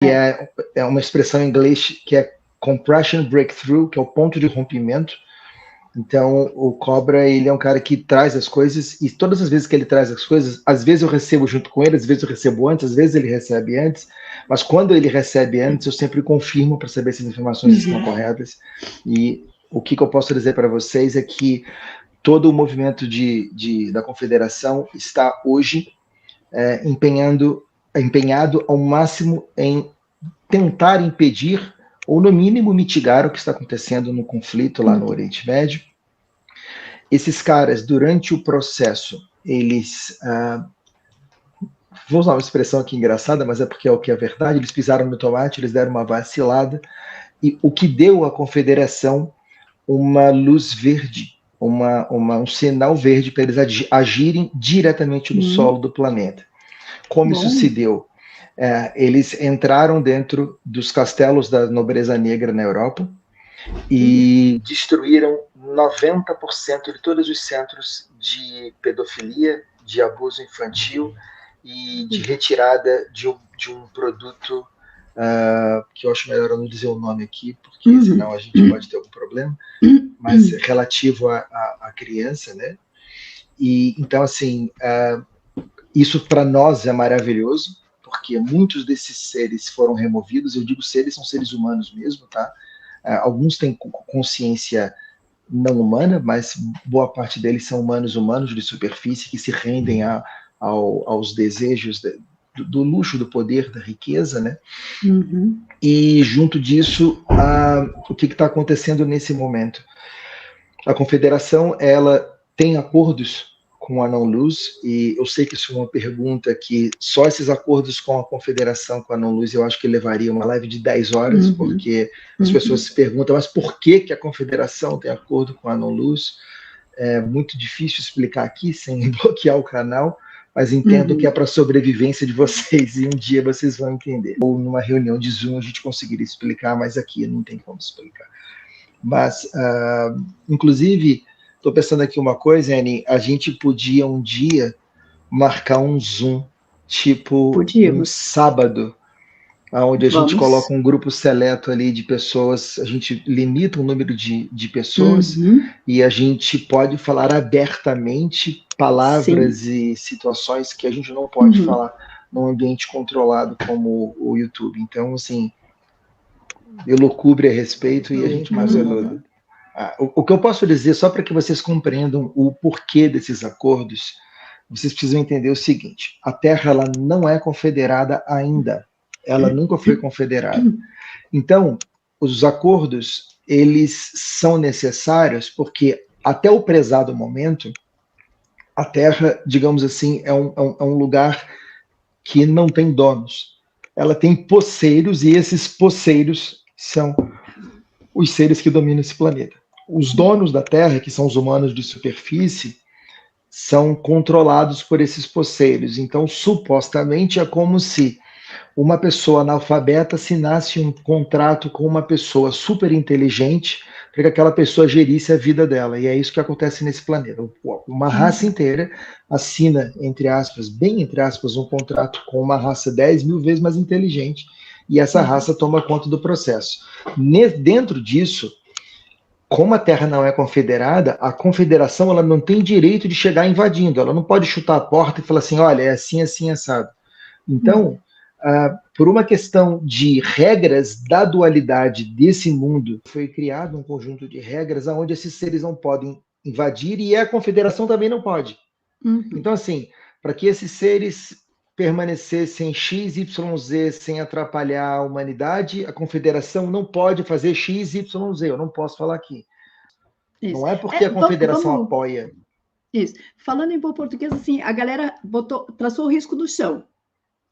É uma expressão em inglês que é compression breakthrough, que é o ponto de rompimento. Então, o Cobra, ele é um cara que traz as coisas, e todas as vezes que ele traz as coisas, às vezes eu recebo junto com ele, às vezes eu recebo antes, às vezes ele recebe antes, mas quando ele recebe antes, eu sempre confirmo para saber se as informações estão corretas. E o que eu posso dizer para vocês é que todo o movimento da Confederação está hoje empenhado ao máximo em tentar impedir, ou no mínimo mitigar o que está acontecendo no conflito lá no Oriente Médio. Esses caras, durante o processo, eles... vou usar uma expressão aqui engraçada, mas é porque é o que é verdade, eles pisaram no tomate, eles deram uma vacilada, e o que deu à Confederação uma luz verde, um sinal verde para eles agirem diretamente no solo do planeta. Como isso se deu? Eles entraram dentro dos castelos da nobreza negra na Europa e destruíram 90% de todos os centros de pedofilia, de abuso infantil e de retirada de um produto que eu acho melhor eu não dizer o nome aqui, porque senão a gente pode ter algum problema, mas relativo à criança, né? E então, assim, isso para nós é maravilhoso, porque muitos desses seres foram removidos. Eu digo seres, são seres humanos mesmo, tá? Alguns têm consciência não humana, mas boa parte deles são humanos de superfície que se rendem aos desejos do luxo, do poder, da riqueza, né? E junto disso, o que está acontecendo nesse momento? A Confederação, ela tem acordos com a Non-Luz, e eu sei que isso é uma pergunta que só esses acordos com a Confederação, com a Non-Luz, eu acho que levaria uma live de 10 horas, porque as pessoas se perguntam, mas por que a Confederação tem acordo com a Non-Luz? É muito difícil explicar aqui, sem bloquear o canal, mas entendo que é para a sobrevivência de vocês, e um dia vocês vão entender. Ou numa reunião de Zoom a gente conseguiria explicar, mas aqui não tem como explicar. Mas, inclusive, estou pensando aqui uma coisa, Annie, a gente podia um dia marcar um Zoom, tipo um sábado, onde a gente coloca um grupo seleto ali de pessoas, a gente limita o número de pessoas e a gente pode falar abertamente palavras e situações que a gente não pode falar num ambiente controlado como o YouTube. Então, assim, elucubre a respeito e a gente mais o que eu posso dizer, só para que vocês compreendam o porquê desses acordos, vocês precisam entender o seguinte: a Terra ela não é confederada ainda, ela nunca foi confederada. Então, os acordos eles são necessários porque até o prezado momento, a Terra, digamos assim, é um lugar que não tem donos. Ela tem posseiros e esses posseiros são os seres que dominam esse planeta. Os donos da Terra, que são os humanos de superfície, são controlados por esses posseiros. Então, supostamente, é como se uma pessoa analfabeta assinasse um contrato com uma pessoa super inteligente para que aquela pessoa gerisse a vida dela. E é isso que acontece nesse planeta. Uma raça inteira assina, entre aspas, bem entre aspas, um contrato com uma raça 10 mil vezes mais inteligente, e essa raça toma conta do processo. Dentro disso, como a Terra não é confederada, a confederação ela não tem direito de chegar invadindo, ela não pode chutar a porta e falar assim, olha, é assim, assim, assado. Então, por uma questão de regras da dualidade desse mundo, foi criado um conjunto de regras onde esses seres não podem invadir e a confederação também não pode. Então, assim, para que esses seres permanecessem XYZ sem atrapalhar a humanidade, a confederação não pode fazer XYZ, eu não posso falar aqui. Isso. Não é porque a confederação apoia. Isso. Falando em bom português, assim, a galera traçou o risco do chão,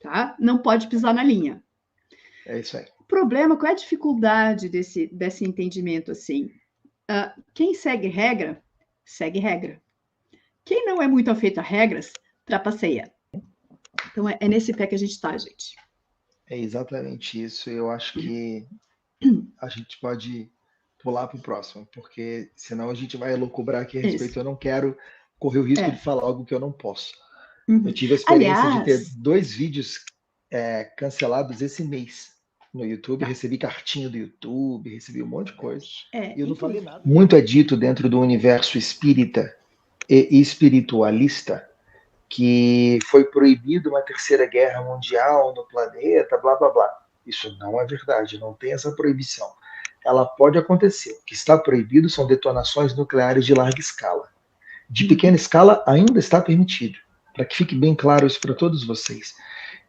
tá? Não pode pisar na linha. É isso aí. O problema, qual é a dificuldade desse entendimento, assim? Quem segue regra, segue regra. Quem não é muito afeito a regras, trapaceia. Então, é nesse pé que a gente está, gente. É exatamente isso. Eu acho que a gente pode pular para o próximo, porque senão a gente vai elucubrar aqui a respeito. Isso. Eu não quero correr o risco de falar algo que eu não posso. Eu tive a experiência de ter 2 vídeos cancelados esse mês. no YouTube, recebi cartinha do YouTube, recebi um monte de coisa. E eu não falei nada. Muito é dito dentro do universo espírita e espiritualista que foi proibido uma terceira guerra mundial no planeta, blá, blá, blá. Isso não é verdade, não tem essa proibição. Ela pode acontecer. O que está proibido são detonações nucleares de larga escala. De pequena escala ainda está permitido, para que fique bem claro isso para todos vocês.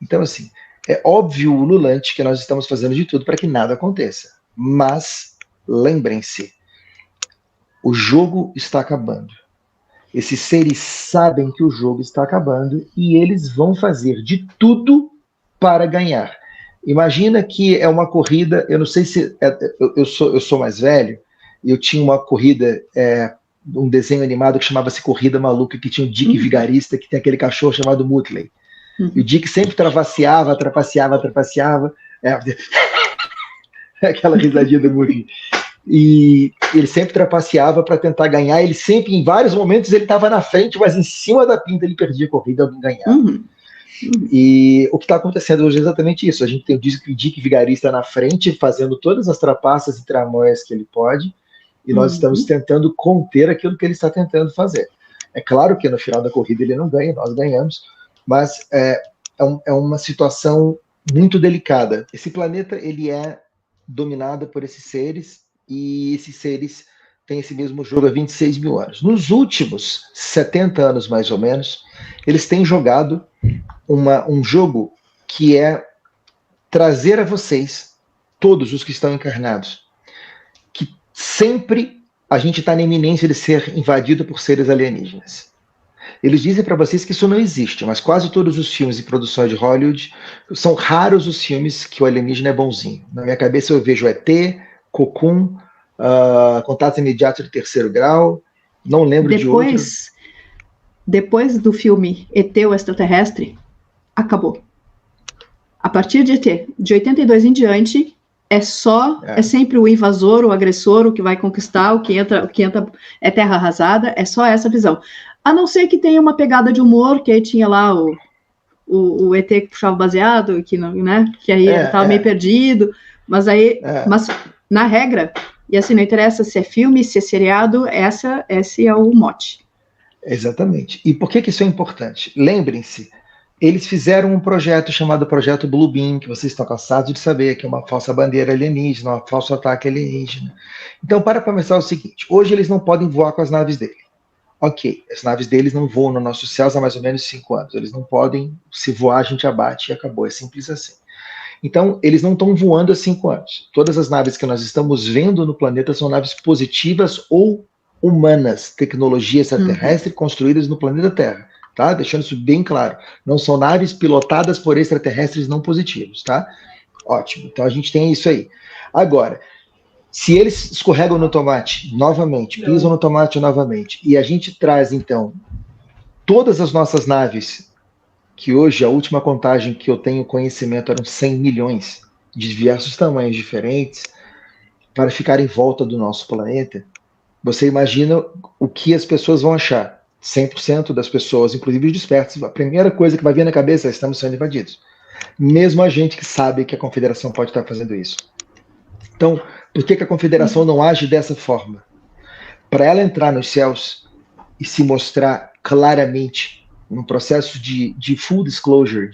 Então, assim, é óbvio, ululante, que nós estamos fazendo de tudo para que nada aconteça. Mas, lembrem-se, o jogo está acabando. Esses seres sabem que o jogo está acabando e eles vão fazer de tudo para ganhar. Imagina que é uma corrida, eu não sei se... eu sou mais velho, eu tinha uma corrida, um desenho animado que chamava-se Corrida Maluca, que tinha o Dick Vigarista, que tem aquele cachorro chamado Muttley. E o Dick sempre trapaceava. Aquela risadinha do Muttley. E ele sempre trapaceava para tentar ganhar. Ele sempre, em vários momentos, ele estava na frente, mas em cima da pinta ele perdia a corrida, alguém ganhava. E o que está acontecendo hoje é exatamente isso. A gente tem o Dick Vigarista na frente, fazendo todas as trapaças e tramóias que ele pode, e nós estamos tentando conter aquilo que ele está tentando fazer. É claro que no final da corrida ele não ganha, nós ganhamos, mas é uma situação muito delicada. Esse planeta ele é dominado por esses seres, e esses seres têm esse mesmo jogo há 26 mil anos. Nos últimos 70 anos, mais ou menos, eles têm jogado um jogo que é trazer a vocês, todos os que estão encarnados, que sempre a gente está na iminência de ser invadido por seres alienígenas. Eles dizem para vocês que isso não existe, mas quase todos os filmes e produções de Hollywood, são raros os filmes que o alienígena é bonzinho. Na minha cabeça eu vejo ET, Cocoon, Contato Imediato de Terceiro Grau, não lembro de outro. Depois do filme ET, o Extraterrestre, acabou. A partir de ET, de 82 em diante, é sempre o invasor, o agressor, o que vai conquistar, o que entra é terra arrasada, é só essa visão. A não ser que tenha uma pegada de humor, que aí tinha lá o ET que puxava o baseado, que, não, né, que aí estava meio perdido, mas na regra, e assim, não interessa se é filme, se é seriado, esse é o mote. Exatamente. E por que isso é importante? Lembrem-se, eles fizeram um projeto chamado Projeto Blue Beam, que vocês estão cansados de saber, que é uma falsa bandeira alienígena, um falso ataque alienígena. Então, para começar, é o seguinte, hoje eles não podem voar com as naves dele. Ok, as naves deles não voam nos nossos céus há mais ou menos 5 anos. Eles não podem, se voar a gente abate e acabou, é simples assim. Então, eles não estão voando há 5 anos. Todas as naves que nós estamos vendo no planeta são naves positivas ou humanas, tecnologia extraterrestre construídas no planeta Terra, tá? Deixando isso bem claro. Não são naves pilotadas por extraterrestres não positivos, tá? Ótimo, então a gente tem isso aí. Agora, se eles escorregam no tomate novamente, pisam no tomate novamente, e a gente traz, então, todas as nossas naves, que hoje a última contagem que eu tenho conhecimento eram 100 milhões, de diversos tamanhos diferentes, para ficar em volta do nosso planeta, você imagina o que as pessoas vão achar. 100% das pessoas, inclusive os despertos, a primeira coisa que vai vir na cabeça é: estamos sendo invadidos. Mesmo a gente que sabe que a Confederação pode estar fazendo isso. Então, por que a Confederação não age dessa forma? Para ela entrar nos céus e se mostrar claramente, num processo de full disclosure,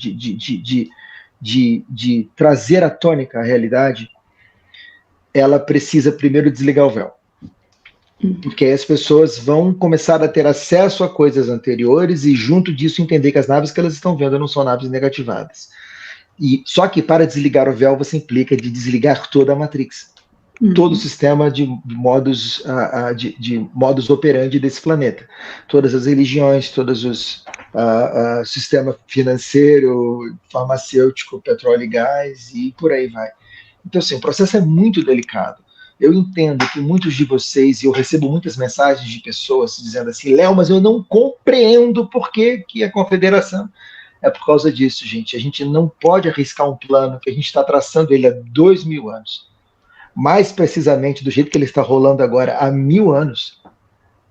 de trazer à tônica a realidade, ela precisa primeiro desligar o véu. Porque aí as pessoas vão começar a ter acesso a coisas anteriores e, junto disso, entender que as naves que elas estão vendo não são naves negativadas. Só que para desligar o véu, você implica de desligar toda a Matrix. Todo o sistema de modus operandi desse planeta. Todas as religiões, todos os sistema financeiro, farmacêutico, petróleo e gás, e por aí vai. Então, assim, o processo é muito delicado. Eu entendo que muitos de vocês, e eu recebo muitas mensagens de pessoas dizendo assim: Léo, mas eu não compreendo por que a Confederação... É por causa disso, gente. A gente não pode arriscar um plano que a gente está traçando ele há 2000 anos. Mais precisamente do jeito que ele está rolando agora há 1000 anos,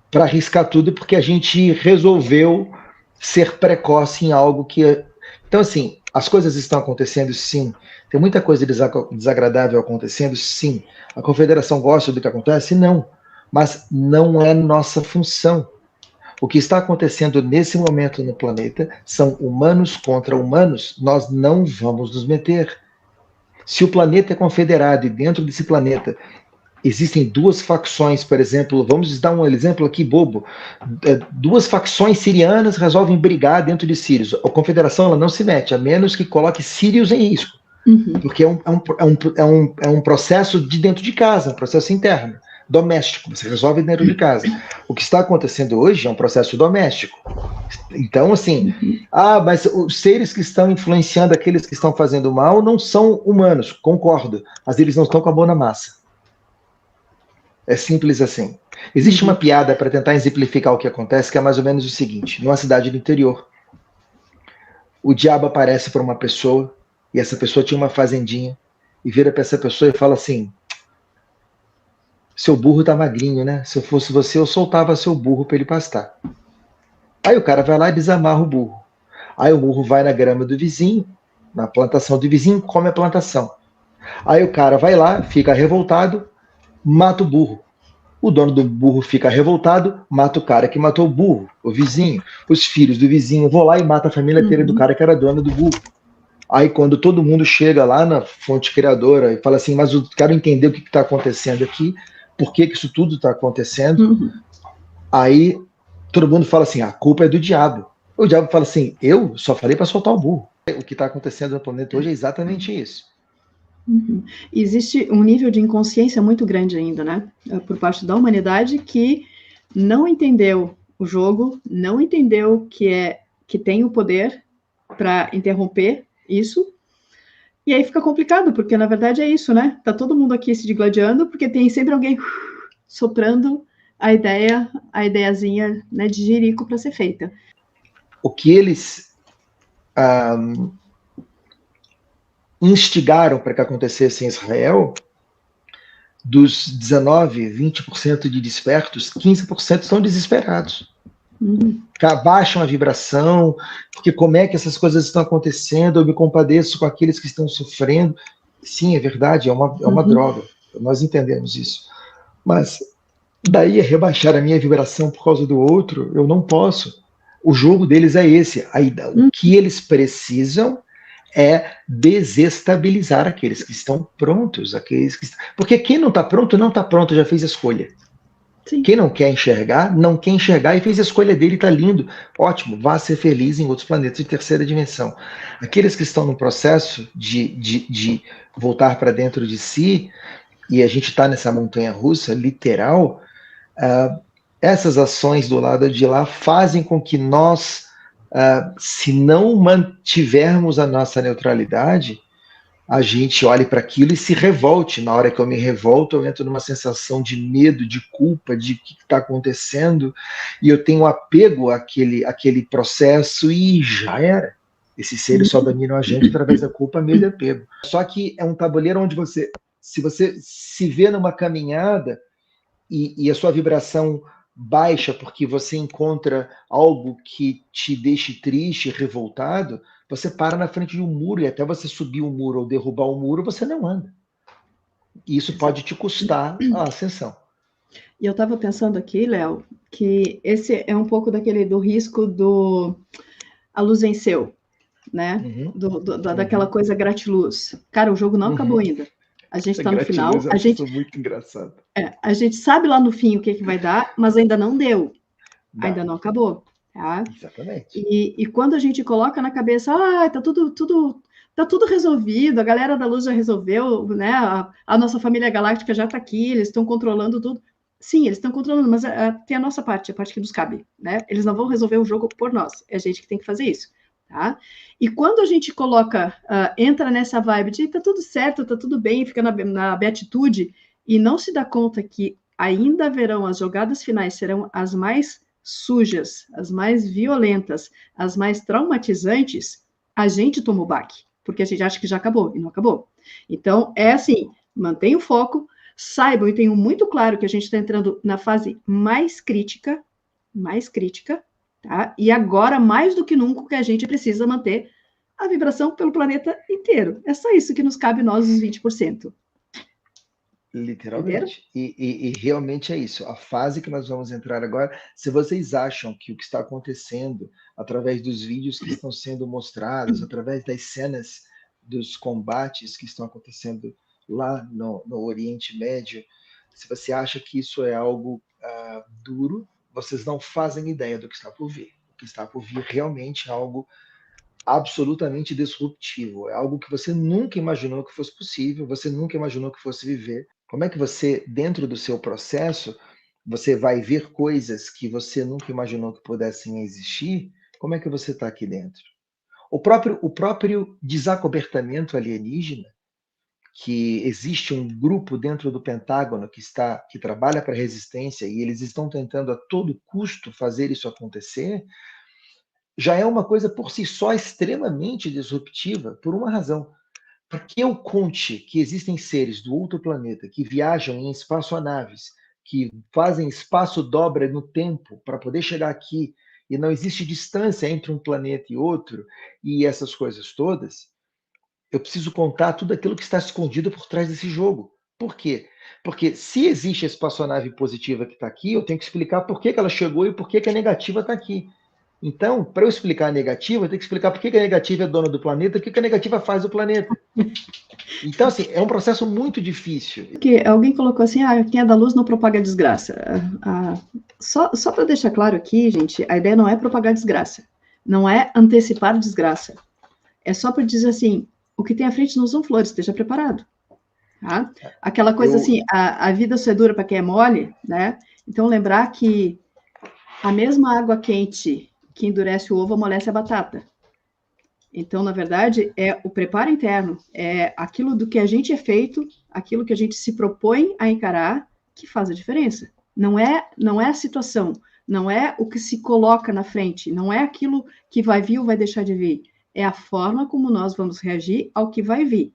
para arriscar tudo, porque a gente resolveu ser precoce em algo que... Então, assim, As coisas estão acontecendo, sim. Tem muita coisa desagradável acontecendo, sim. A confederação gosta do que acontece? Não. Mas não é nossa função. O que está acontecendo nesse momento no planeta são humanos contra humanos. Nós não vamos nos meter. Se o planeta é confederado e dentro desse planeta existem duas facções, por exemplo, vamos dar um exemplo aqui bobo, duas facções sirianas resolvem brigar dentro de Sírios. A confederação ela não se mete, a menos que coloque Sírios em risco, porque é um processo de dentro de casa, um processo interno, doméstico, você resolve dentro de casa. O que está acontecendo hoje é um processo doméstico. Então, assim, mas os seres que estão influenciando aqueles que estão fazendo mal não são humanos, concordo, mas eles não estão com a mão na massa. É simples assim. Existe uma piada para tentar exemplificar o que acontece, que é mais ou menos o seguinte: numa cidade do interior, o diabo aparece para uma pessoa, e essa pessoa tinha uma fazendinha, e vira para essa pessoa e fala assim: seu burro tá magrinho, né? Se eu fosse você, eu soltava seu burro para ele pastar. Aí o cara vai lá e desamarra o burro. Aí o burro vai na grama do vizinho, na plantação do vizinho, come a plantação. Aí o cara vai lá, fica revoltado, mata o burro. O dono do burro fica revoltado, mata o cara que matou o burro, o vizinho. Os filhos do vizinho vão lá e matam a família inteira do cara que era dono do burro. Aí quando todo mundo chega lá na fonte criadora e fala assim, mas eu quero entender o que está acontecendo aqui, por que isso tudo está acontecendo, aí todo mundo fala assim, a culpa é do diabo. O diabo fala assim, eu só falei para soltar o burro. O que está acontecendo no planeta hoje é exatamente isso. Existe um nível de inconsciência muito grande ainda, né? Por parte da humanidade que não entendeu o jogo, não entendeu que tem o poder para interromper isso. E aí fica complicado, porque na verdade é isso, né? Tá todo mundo aqui se digladiando, porque tem sempre alguém soprando a ideiazinha, né, de jirico para ser feita. O que eles instigaram para que acontecesse em Israel, dos 19, 20% de despertos, 15% estão desesperados. Baixam a vibração, porque como é que essas coisas estão acontecendo, eu me compadeço com aqueles que estão sofrendo. Sim, é verdade, é uma droga, nós entendemos isso. Mas daí a rebaixar a minha vibração por causa do outro, eu não posso. O jogo deles é esse. O que eles precisam é desestabilizar aqueles que estão prontos, porque quem não está pronto, já fez a escolha. Sim. Quem não quer enxergar, não quer enxergar e fez a escolha dele, está lindo, ótimo, vá ser feliz em outros planetas de terceira dimensão. Aqueles que estão no processo de voltar para dentro de si, e a gente está nessa montanha russa, literal, essas ações do lado de lá fazem com que nós, se não mantivermos a nossa neutralidade, a gente olhe para aquilo e se revolte. Na hora que eu me revolto, eu entro numa sensação de medo, de culpa, de o que está acontecendo, e eu tenho apego àquele processo e já era. Esses seres só dominam a gente através da culpa, medo e apego. Só que é um tabuleiro onde se você se vê numa caminhada e a sua vibração baixa porque você encontra algo que te deixe triste, revoltado, você para na frente de um muro e até você subir o muro ou derrubar o muro, você não anda. E isso pode te custar a ascensão. E eu estava pensando aqui, Léo, que esse é um pouco do risco a luz venceu, né? Daquela coisa gratiluz. Cara, o jogo não acabou ainda. A gente está no final. Muito engraçado. A gente sabe lá no fim o que vai dar, mas ainda não deu. Ainda não acabou. Tá? Exatamente. E quando a gente coloca na cabeça, tá tudo resolvido, a galera da luz já resolveu, né? A nossa família galáctica já está aqui, eles estão controlando tudo. Sim, eles estão controlando, mas tem a nossa parte, a parte que nos cabe, né? Eles não vão resolver o jogo por nós, é a gente que tem que fazer isso. Tá? E quando a gente entra nessa vibe de tá tudo certo, tá tudo bem, fica na beatitude, e não se dá conta que ainda haverão, as jogadas finais serão as mais sujas, as mais violentas, as mais traumatizantes, a gente toma o baque, porque a gente acha que já acabou, e não acabou. Então, é assim, mantenha o foco, saibam e tenham muito claro que a gente está entrando na fase mais crítica, tá? E agora, mais do que nunca, que a gente precisa manter a vibração pelo planeta inteiro. É só isso que nos cabe nós, os 20%. Literalmente. E realmente é isso. A fase que nós vamos entrar agora, se vocês acham que o que está acontecendo através dos vídeos que estão sendo mostrados, através das cenas dos combates que estão acontecendo lá no Oriente Médio, se você acha que isso é algo duro, vocês não fazem ideia do que está por vir. O que está por vir realmente é algo absolutamente disruptivo. É algo que você nunca imaginou que fosse possível, você nunca imaginou que fosse viver. Como é que você, dentro do seu processo, você vai ver coisas que você nunca imaginou que pudessem existir? Como é que você está aqui dentro? O próprio desacobertamento alienígena, que existe um grupo dentro do Pentágono que trabalha para a resistência e eles estão tentando a todo custo fazer isso acontecer, já é uma coisa por si só extremamente disruptiva, por uma razão. Para que eu conte que existem seres do outro planeta que viajam em espaçonaves, que fazem espaço-dobra no tempo para poder chegar aqui, e não existe distância entre um planeta e outro, e essas coisas todas, eu preciso contar tudo aquilo que está escondido por trás desse jogo. Por quê? Porque se existe a espaçonave positiva que está aqui, eu tenho que explicar por que ela chegou e por que a negativa está aqui. Então, para eu explicar a negativa, eu tenho que explicar por que a negativa é dona do planeta e o que a negativa faz do planeta. Então, assim, é um processo muito difícil. Que alguém colocou assim, quem é da luz não propaga desgraça. Só para deixar claro aqui, gente, a ideia não é propagar desgraça. Não é antecipar desgraça. É só para dizer assim, o que tem à frente não são flores, esteja preparado. Tá? Aquela coisa assim, a vida só é dura para quem é mole, né? Então, lembrar que a mesma água quente que endurece o ovo amolece a batata. Então, na verdade, é o preparo interno, é aquilo do que a gente é feito, aquilo que a gente se propõe a encarar, que faz a diferença. Não é a situação, não é o que se coloca na frente, não é aquilo que vai vir ou vai deixar de vir, é a forma como nós vamos reagir ao que vai vir.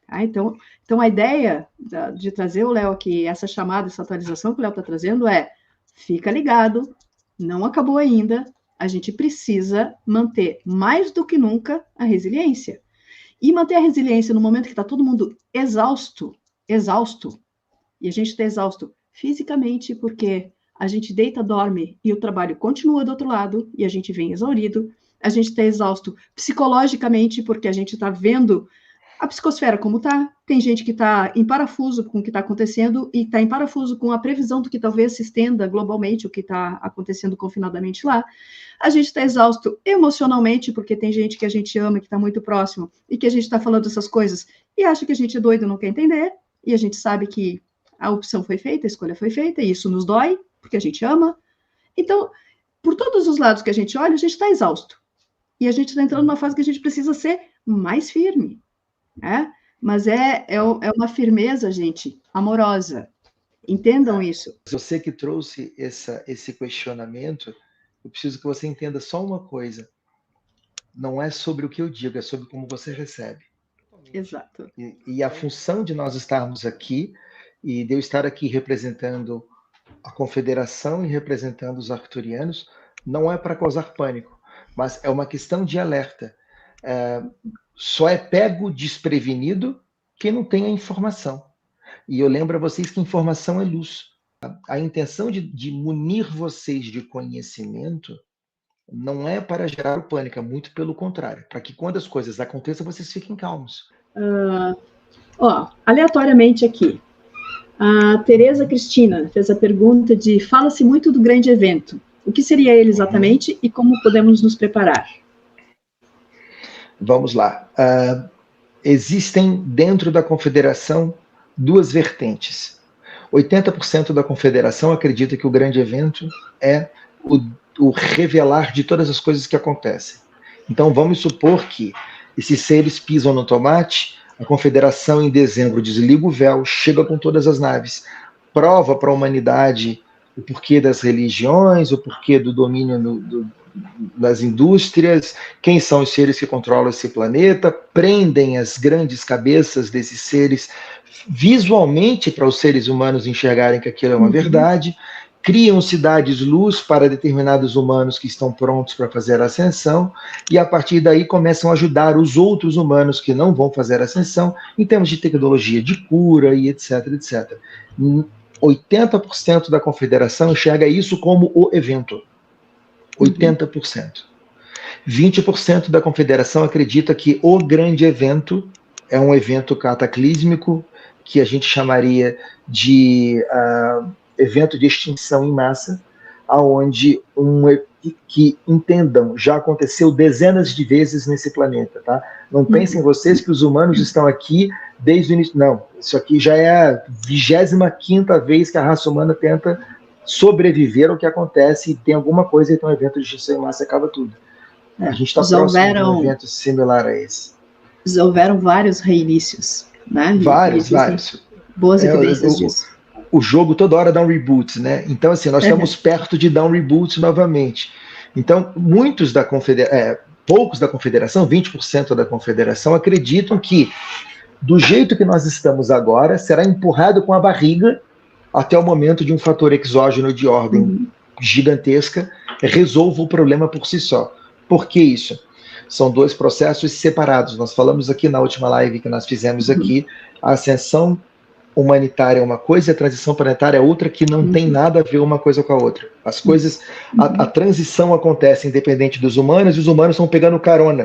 Tá? Então, a ideia de trazer o Léo aqui, essa chamada, essa atualização que o Léo está trazendo fica ligado, não acabou ainda, a gente precisa manter mais do que nunca a resiliência. E manter a resiliência no momento que está todo mundo exausto, e a gente está exausto fisicamente porque a gente deita, dorme e o trabalho continua do outro lado e a gente vem exaurido. A gente está exausto psicologicamente porque a gente está vendo a psicosfera como está. Tem gente que está em parafuso com o que está acontecendo e está em parafuso com a previsão do que talvez se estenda globalmente, o que está acontecendo confinadamente lá. A gente está exausto emocionalmente, porque tem gente que a gente ama, que está muito próximo, e que a gente está falando essas coisas, e acha que a gente é doido e não quer entender, e a gente sabe que a opção foi feita, a escolha foi feita, e isso nos dói, porque a gente ama. Então, por todos os lados que a gente olha, a gente está exausto. E a gente está entrando numa fase que a gente precisa ser mais firme, né? Mas é uma firmeza, gente, amorosa. Entendam isso. Você que trouxe esse questionamento, eu preciso que você entenda só uma coisa. Não é sobre o que eu digo, é sobre como você recebe. Exato. E a função de nós estarmos aqui, e de eu estar aqui representando a Confederação e representando os arcturianos, não é para causar pânico, mas é uma questão de alerta. Só é pego desprevenido quem não tem a informação. E eu lembro a vocês que informação é luz. A intenção de munir vocês de conhecimento não é para gerar o pânico, é muito pelo contrário, para que quando as coisas aconteçam, vocês fiquem calmos. Aleatoriamente aqui, a Tereza Cristina fez a pergunta de fala-se muito do grande evento. O que seria ele exatamente e como podemos nos preparar? Vamos lá. Existem dentro da Confederação duas vertentes. 80% da Confederação acredita que o grande evento é o revelar de todas as coisas que acontecem. Então vamos supor que esses seres pisam no tomate, a Confederação em dezembro desliga o véu, chega com todas as naves, prova para a humanidade o porquê das religiões, o porquê do domínio das indústrias, quem são os seres que controlam esse planeta, prendem as grandes cabeças desses seres visualmente para os seres humanos enxergarem que aquilo é uma verdade, criam cidades-luz para determinados humanos que estão prontos para fazer a ascensão, e a partir daí começam a ajudar os outros humanos que não vão fazer a ascensão, em termos de tecnologia de cura e etc, etc. 80% da confederação enxerga isso como o evento. 80%. 20% da confederação acredita que o grande evento é um evento cataclísmico, que a gente chamaria de evento de extinção em massa, aonde que entendam, já aconteceu dezenas de vezes nesse planeta, tá? Não pensem vocês que os humanos estão aqui desde o início. Não, isso aqui já é a 25ª vez que a raça humana tenta sobreviver ao que acontece, e tem alguma coisa, então um evento de extinção em massa acaba tudo. A gente está próximo de um evento similar a esse. Houveram vários reinícios, né? Vários. Boas evidências disso. O jogo toda hora dá um reboot, né? Então, assim, nós estamos perto de dar um reboot novamente. Então, poucos da confederação, 20% da confederação, acreditam que, do jeito que nós estamos agora, será empurrado com a barriga até o momento de um fator exógeno de ordem gigantesca resolva o problema por si só. Por que isso? São dois processos separados. Nós falamos aqui na última live que nós fizemos aqui, a ascensão humanitária é uma coisa e a transição planetária é outra, que não tem nada a ver uma coisa com a outra. As coisas, a transição acontece independente dos humanos, e os humanos estão pegando carona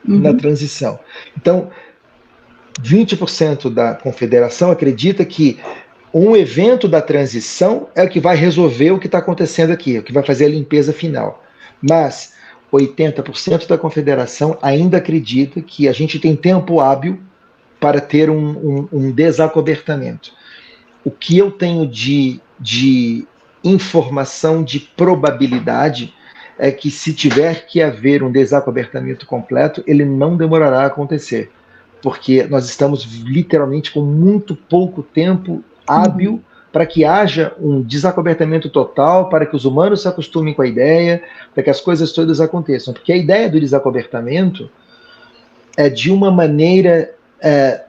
na transição. Então, 20% da confederação acredita que um evento da transição é o que vai resolver o que está acontecendo aqui, o que vai fazer a limpeza final. Mas 80% da confederação ainda acredita que a gente tem tempo hábil para ter um desacobertamento. O que eu tenho de informação de probabilidade é que, se tiver que haver um desacobertamento completo, ele não demorará a acontecer, porque nós estamos literalmente com muito pouco tempo hábil para que haja um desacobertamento total, para que os humanos se acostumem com a ideia, para que as coisas todas aconteçam. Porque a ideia do desacobertamento é, de uma maneira,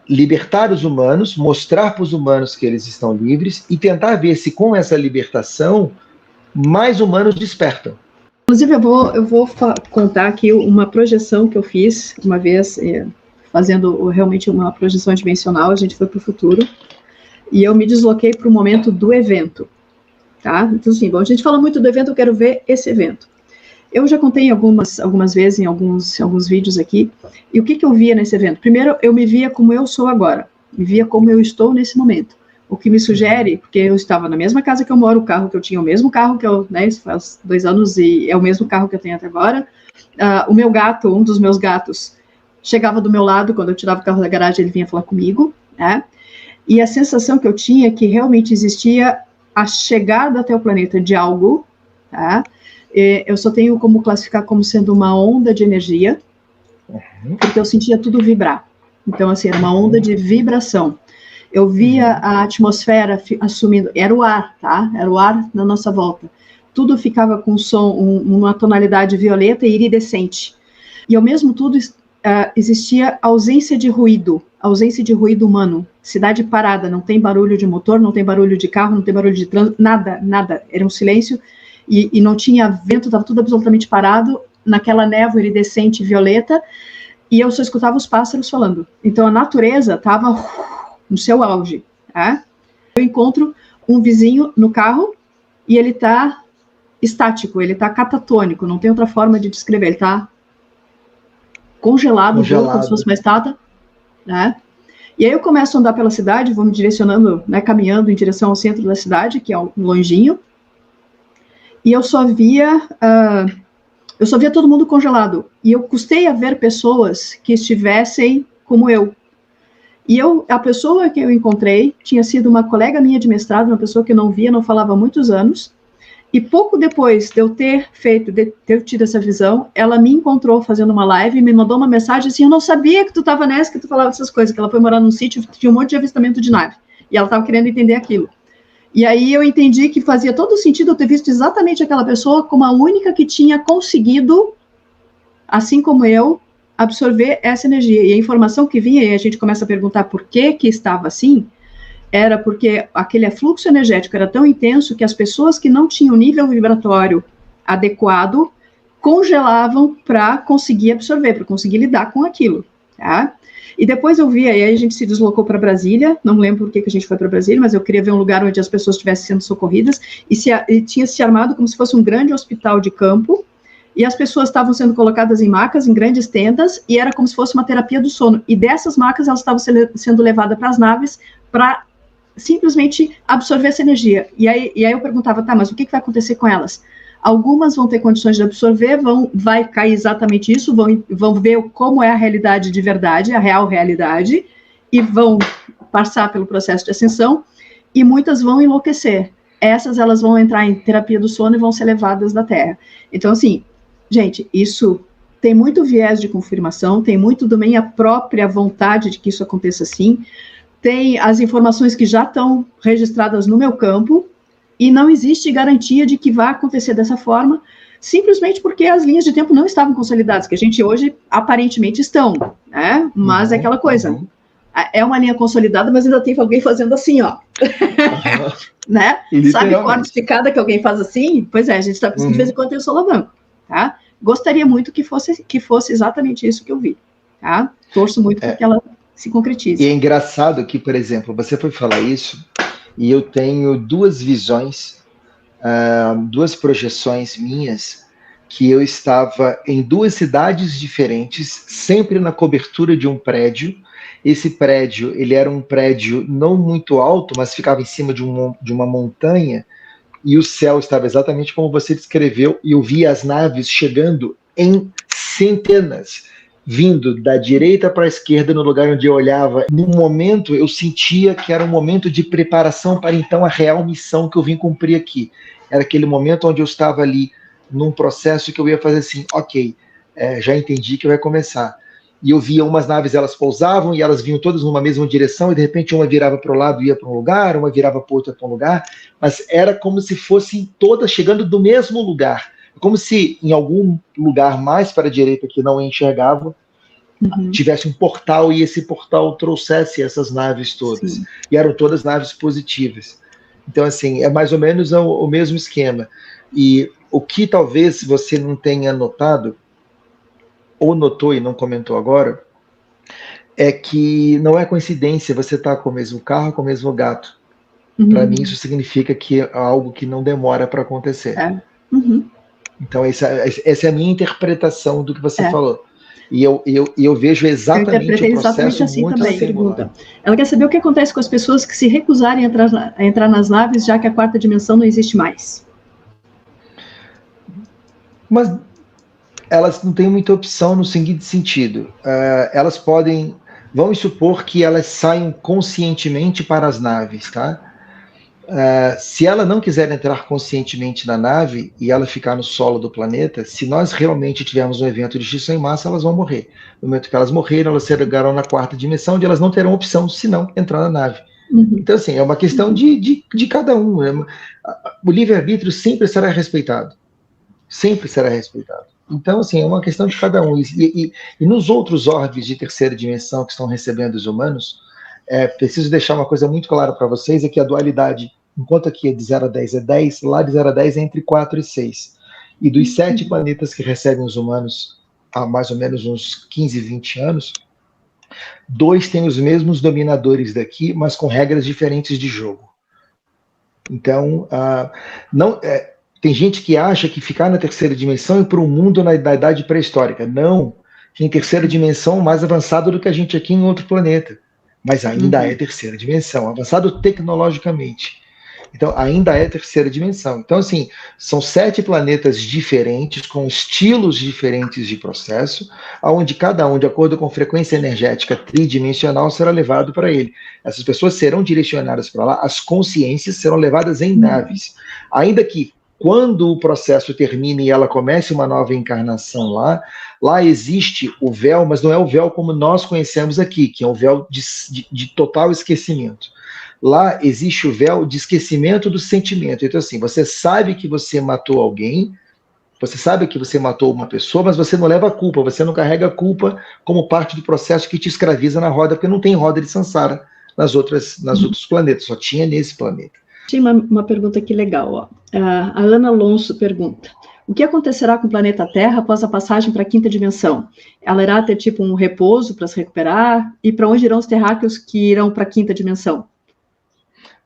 libertar os humanos, mostrar para os humanos que eles estão livres e tentar ver se, com essa libertação, mais humanos despertam. Inclusive, eu vou contar aqui uma projeção que eu fiz uma vez, fazendo realmente uma projeção dimensional. A gente foi para o futuro e eu me desloquei para o momento do evento, tá? Então, assim, bom, a gente fala muito do evento, eu quero ver esse evento. Eu já contei algumas vezes em alguns vídeos aqui, e o que eu via nesse evento? Primeiro, eu me via como eu sou agora, me via como eu estou nesse momento. O que me sugere, porque eu estava na mesma casa que eu moro, o carro que eu tinha, o mesmo carro que eu, né, faz 2 anos, e é o mesmo carro que eu tenho até agora. O meu gato, um dos meus gatos, chegava do meu lado, quando eu tirava o carro da garagem, ele vinha falar comigo, né? E a sensação que eu tinha é que realmente existia a chegada até o planeta de algo, tá? Eu só tenho como classificar como sendo uma onda de energia, porque eu sentia tudo vibrar. Então, assim, era uma onda de vibração. Eu via a atmosfera assumindo, era o ar, tá? Era o ar na nossa volta. Tudo ficava com som, uma tonalidade violeta e iridescente. E ao mesmo tudo existia ausência de ruído humano. Cidade parada, não tem barulho de motor, não tem barulho de carro, não tem barulho de trânsito, nada. Era um silêncio. E não tinha vento, estava tudo absolutamente parado, naquela névoa iridescente violeta, e eu só escutava os pássaros falando. Então a natureza estava no seu auge. Tá? Eu encontro um vizinho no carro, e ele está estático, ele está catatônico, não tem outra forma de descrever, ele está congelado, como se fosse uma estátua. Né? E aí eu começo a andar pela cidade, vou me direcionando, né, caminhando em direção ao centro da cidade, que é um longinho, e eu só via todo mundo congelado. E eu custei a ver pessoas que estivessem como eu. E a pessoa que eu encontrei tinha sido uma colega minha de mestrado, uma pessoa que eu não via, não falava há muitos anos. E pouco depois de eu ter tido essa visão, ela me encontrou fazendo uma live e me mandou uma mensagem assim: eu não sabia que tu estava nessa, que tu falava essas coisas, que ela foi morar num sítio, tinha um monte de avistamento de nave. E ela estava querendo entender aquilo. E aí eu entendi que fazia todo sentido eu ter visto exatamente aquela pessoa como a única que tinha conseguido, assim como eu, absorver essa energia. E a informação que vinha, e a gente começa a perguntar por que estava assim, era porque aquele fluxo energético era tão intenso que as pessoas que não tinham nível vibratório adequado congelavam para conseguir absorver, para conseguir lidar com aquilo, tá? E depois eu vi, aí a gente se deslocou para Brasília, não lembro por que a gente foi para Brasília, mas eu queria ver um lugar onde as pessoas estivessem sendo socorridas, e tinha se armado como se fosse um grande hospital de campo, e as pessoas estavam sendo colocadas em macas, em grandes tendas, e era como se fosse uma terapia do sono, e dessas macas elas estavam sendo levadas para as naves para simplesmente absorver essa energia. E aí eu perguntava, tá, mas o que vai acontecer com elas? Algumas vão ter condições de absorver, vai cair exatamente isso, vão ver como é a realidade de verdade, a real realidade, e vão passar pelo processo de ascensão, e muitas vão enlouquecer. Elas vão entrar em terapia do sono e vão ser levadas da Terra. Então, assim, gente, isso tem muito viés de confirmação, tem muito também a própria vontade de que isso aconteça assim, tem as informações que já estão registradas no meu campo, e não existe garantia de que vai acontecer dessa forma, simplesmente porque as linhas de tempo não estavam consolidadas, que a gente hoje aparentemente estão, né? Mas é aquela coisa, é uma linha consolidada, mas ainda tem alguém fazendo assim, ó. Né? Sabe corte de cada que alguém faz assim? Pois é, a gente está pensando de vez em quando tem o solavanco, tá? Gostaria muito que fosse exatamente isso que eu vi, tá? Torço muito para que ela se concretize. E é engraçado que, por exemplo, você foi falar isso, e eu tenho duas visões, duas projeções minhas, que eu estava em duas cidades diferentes, sempre na cobertura de um prédio. Esse prédio, ele era um prédio não muito alto, mas ficava em cima de uma montanha, e o céu estava exatamente como você descreveu, e eu via as naves chegando em centenas, vindo da direita para a esquerda no lugar onde eu olhava. No momento, eu sentia que era um momento de preparação para, então, a real missão que eu vim cumprir aqui. Era aquele momento onde eu estava ali, num processo que eu ia fazer assim, ok, já entendi que vai começar. E eu via umas naves, elas pousavam e elas vinham todas numa mesma direção, e de repente uma virava para o lado e ia para um lugar, uma virava para o outro para um lugar, mas era como se fossem todas chegando do mesmo lugar. Como se em algum lugar mais para a direita que não enxergava, tivesse um portal, e esse portal trouxesse essas naves todas. Sim. E eram todas naves positivas. Então, assim, é mais ou menos o mesmo esquema. E o que talvez você não tenha notado, ou notou e não comentou agora, é que não é coincidência você estar com o mesmo carro, com o mesmo gato. Para mim, isso significa que é algo que não demora para acontecer. Então, essa é a minha interpretação do que você falou. E eu vejo exatamente o processo assim muito também. similar. Ela quer saber o que acontece com as pessoas que se recusarem a entrar nas naves, já que a quarta dimensão não existe mais. Mas elas não têm muita opção no seguinte sentido. Elas podem... Vamos supor que elas saiam conscientemente para as naves, tá? Se ela não quiser entrar conscientemente na nave e ela ficar no solo do planeta, se nós realmente tivermos um evento de extinção em massa, elas vão morrer. No momento que elas morrerem, elas chegarão na quarta dimensão, onde elas não terão opção senão entrar na nave. Então, assim, é uma questão de cada um. O livre-arbítrio sempre será respeitado. Sempre será respeitado. Então, assim, é uma questão de cada um. E nos outros orbes de terceira dimensão que estão recebendo os humanos, preciso deixar uma coisa muito clara para vocês, é que a dualidade, enquanto aqui é de 0 a 10 é 10, lá de 0 a 10 é entre 4 e 6. E dos 7 planetas que recebem os humanos há mais ou menos uns 15, 20 anos, 2 têm os mesmos dominadores daqui, mas com regras diferentes de jogo. Então, tem gente que acha que ficar na terceira dimensão é para um mundo da idade pré-histórica. Não, tem terceira dimensão mais avançada do que a gente aqui em outro planeta. Mas ainda é terceira dimensão, avançado tecnologicamente. Então, ainda é terceira dimensão. Então, assim, são 7 planetas diferentes, com estilos diferentes de processo, onde cada um, de acordo com frequência energética tridimensional, será levado para ele. Essas pessoas serão direcionadas para lá, as consciências serão levadas em naves. Ainda que, quando o processo termine e ela comece uma nova encarnação lá existe o véu, mas não é o véu como nós conhecemos aqui, que é um véu de total esquecimento. Lá existe o véu de esquecimento do sentimento. Então, assim, você sabe que você matou alguém, você sabe que você matou uma pessoa, mas você não leva a culpa, você não carrega a culpa como parte do processo que te escraviza na roda, porque não tem roda de samsara nas outros planetas, só tinha nesse planeta. Tinha uma pergunta aqui legal. Ó. A Ana Alonso pergunta: o que acontecerá com o planeta Terra após a passagem para a quinta dimensão? Ela irá ter tipo um repouso para se recuperar? E para onde irão os terráqueos que irão para a quinta dimensão?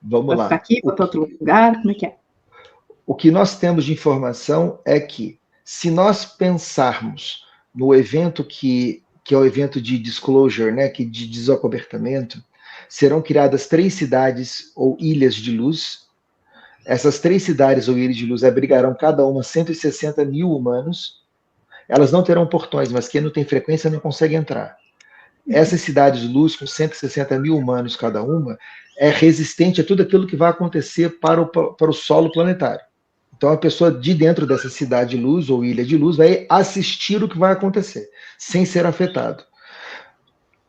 Vamos lá. Vai ficar aqui, vai para outro lugar? Como é que é? O que nós temos de informação é que, se nós pensarmos no evento que é o evento de disclosure, né, que de desacobertamento, serão criadas 3 cidades ou ilhas de luz. Essas 3 cidades ou ilhas de luz abrigarão cada uma 160 mil humanos. Elas não terão portões, mas quem não tem frequência não consegue entrar. Essas cidades de luz, com 160 mil humanos cada uma, é resistente a tudo aquilo que vai acontecer para o solo planetário. Então, a pessoa de dentro dessa cidade de luz ou ilha de luz vai assistir o que vai acontecer, sem ser afetado.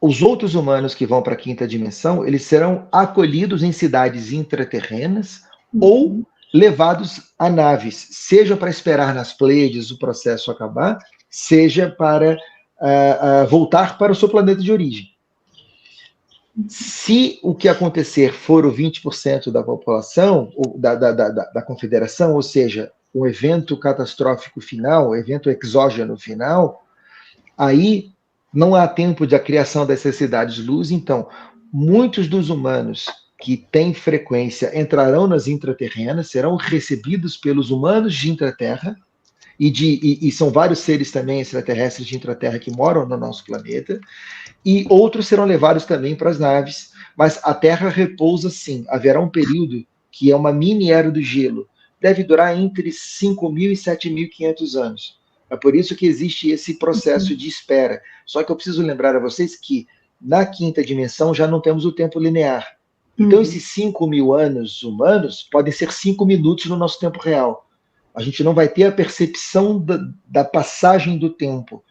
Os outros humanos que vão para a quinta dimensão, eles serão acolhidos em cidades intraterrenas ou levados a naves, seja para esperar nas Pleiades o processo acabar, seja para voltar para o seu planeta de origem. Se o que acontecer for o 20% da população, da confederação, ou seja, um evento catastrófico final, um evento exógeno final, aí não há tempo de a criação dessas cidades de luz, então muitos dos humanos que têm frequência entrarão nas intraterrenas, serão recebidos pelos humanos de intraterra, e são vários seres também extraterrestres de intraterra que moram no nosso planeta, e outros serão levados também para as naves, mas a Terra repousa sim. Haverá um período que é uma mini era do gelo, deve durar entre 5.000 e 7.500 anos. É por isso que existe esse processo de espera. Só que eu preciso lembrar a vocês que na quinta dimensão já não temos o tempo linear. Então esses 5.000 anos humanos podem ser 5 minutos no nosso tempo real. A gente não vai ter a percepção da passagem do tempo.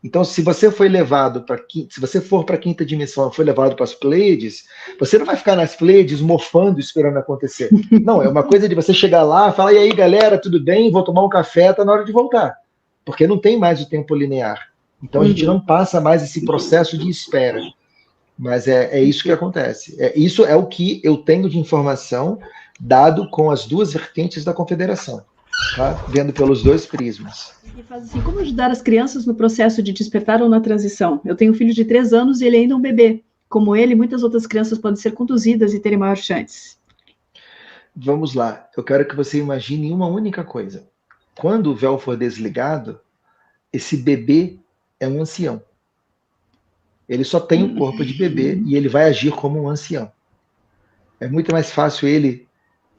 Então, se você foi levado se você for para a quinta dimensão, foi levado para as Pleiades, você não vai ficar nas Pleiades mofando, esperando acontecer. Não, é uma coisa de você chegar lá, falar: e aí, galera, tudo bem? Vou tomar um café, tá na hora de voltar. Porque não tem mais o tempo linear. Então, a gente não passa mais esse processo de espera. Mas é isso que acontece. Isso é o que eu tenho de informação, dado com as 2 vertentes da confederação. Tá? Vendo pelos 2 prismas. E faz assim: como ajudar as crianças no processo de despertar ou na transição? Eu tenho um filho de 3 anos e ele ainda é um bebê. Como ele, muitas outras crianças podem ser conduzidas e terem maior chance. Vamos lá. Eu quero que você imagine uma única coisa. Quando o véu for desligado, esse bebê é um ancião. Ele só tem o corpo de bebê e ele vai agir como um ancião. É muito mais fácil ele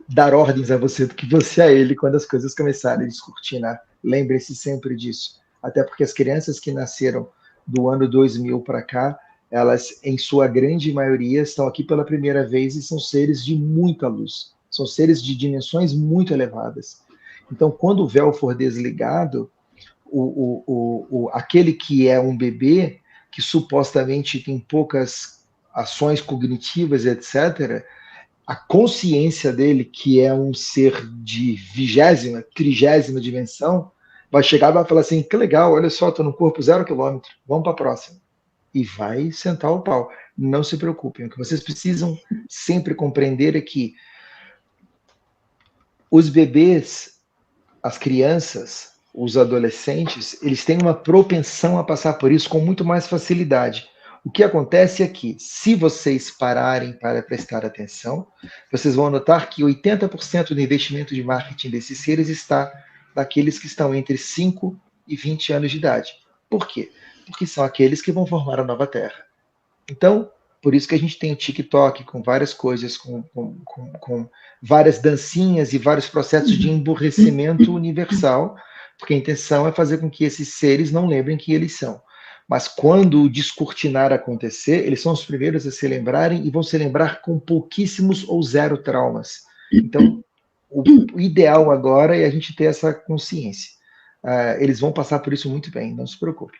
dar ordens a você do que você a ele quando as coisas começarem a descortinar. Lembre-se sempre disso. Até porque as crianças que nasceram do ano 2000 para cá, elas, em sua grande maioria, estão aqui pela primeira vez e são seres de muita luz. São seres de dimensões muito elevadas. Então, quando o véu for desligado, aquele que é um bebê, que supostamente tem poucas ações cognitivas, etc., a consciência dele, que é um ser de 20ª, 30ª dimensão, vai chegar e vai falar assim: que legal, olha só, estou no corpo 0 quilômetro, vamos para a próxima. E vai sentar o pau. Não se preocupem. O que vocês precisam sempre compreender é que os bebês, as crianças, os adolescentes, eles têm uma propensão a passar por isso com muito mais facilidade. O que acontece é que, se vocês pararem para prestar atenção, vocês vão notar que 80% do investimento de marketing desses seres está naqueles que estão entre 5 e 20 anos de idade. Por quê? Porque são aqueles que vão formar a nova Terra. Então, por isso que a gente tem o TikTok com várias coisas, com várias dancinhas e vários processos de emburrecimento universal, porque a intenção é fazer com que esses seres não lembrem que eles são. Mas quando o descortinar acontecer, eles são os primeiros a se lembrarem e vão se lembrar com pouquíssimos ou 0 traumas. Então, o ideal agora é a gente ter essa consciência. Eles vão passar por isso muito bem, não se preocupe.